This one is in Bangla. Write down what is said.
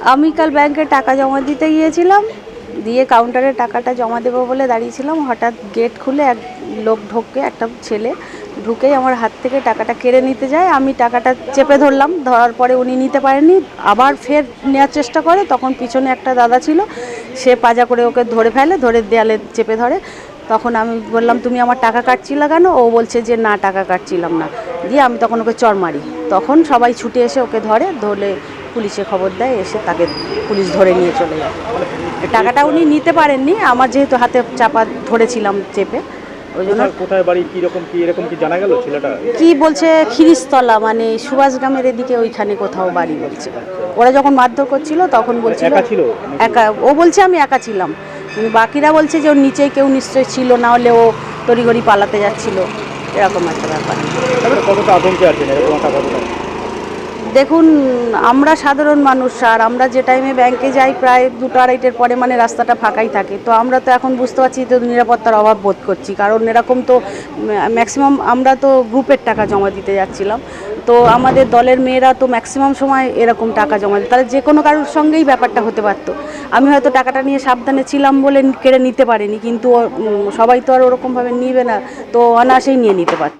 আমি কাল ব্যাংকে টাকা জমা দিতে গিয়েছিলাম, দিয়ে কাউন্টারে টাকাটা জমা দেবো বলে দাঁড়িয়েছিলাম। হঠাৎ গেট খুলে এক লোক ঢোকে, একটা ছেলে ঢুকেই আমার হাত থেকে টাকাটা কেড়ে নিতে যায়। আমি টাকাটা চেপে ধরলাম, ধরার পরে উনি নিতে পারেননি, আবার ফের নেওয়ার চেষ্টা করে। তখন পিছনে একটা দাদা ছিল, সে পাজা করে ওকে ধরে ফেলে, ধরে দেয়ালে চেপে ধরে। তখন আমি বললাম, তুমি আমার টাকা কাটছিলে কেন? ও বলছে যে না, টাকা কাটছিলাম না। দিয়ে আমি তখন ওকে চড় মারি। তখন সবাই ছুটে এসে ওকে ধরলে পুলিশে খবর দেয়, এসে তাকে পুলিশ ধরে নিয়ে চলে যায়। টাকাটা উনি নিতে পারেননি, আমার যেহেতু হাতে চাপা ধরেছিলাম চেপে, ওই জন্য। কোথায় বাড়ি, এরকম কি জানা গেল ছেলেটা? কি বলছে খিরিস্তলা, মানে সুভাষগ্রামের এদিকে ওইখানে কোথাও বাড়ি বলছে। ওরা যখন মারধর করছিল তখন বলছিল একা ছিল, একা। ও বলছে আমি একা ছিলাম, কিন্তু বাকিরা বলছে যে ওর নিচে কেউ নিশ্চয়ই ছিল, না হলে ও তড়িঘড়ি পালাতে যাচ্ছিল, এরকম একটা ব্যাপার। কতটা আতঙ্কে আছেন এরকম একটা ঘটনা? দেখুন, আমরা সাধারণ মানুষ, আর আমরা যে টাইমে ব্যাংকে যাই প্রায় 2টা-2:30-এর পরে, মানে রাস্তাটা ফাঁকাই থাকে। তো আমরা তো এখন বুঝতে পারছি তো নিরাপত্তার অভাব বোধ করছি, কারণ এরকম তো ম্যাক্সিমাম আমরা তো গ্রুপের টাকা জমা দিতে যাচ্ছিলাম। তো আমাদের দলের মেয়েরা তো ম্যাক্সিমাম সময় এরকম টাকা জমা দেয়, তাহলে যে কোনো কারোর সঙ্গেই ব্যাপারটা হতে পারতো। আমি হয়তো টাকাটা নিয়ে সাবধানে ছিলাম বলে কেড়ে নিতে পারিনি, কিন্তু সবাই তো আর ওরকমভাবে নিবে না, তো অনায়াসেই নিয়ে নিতে পারত।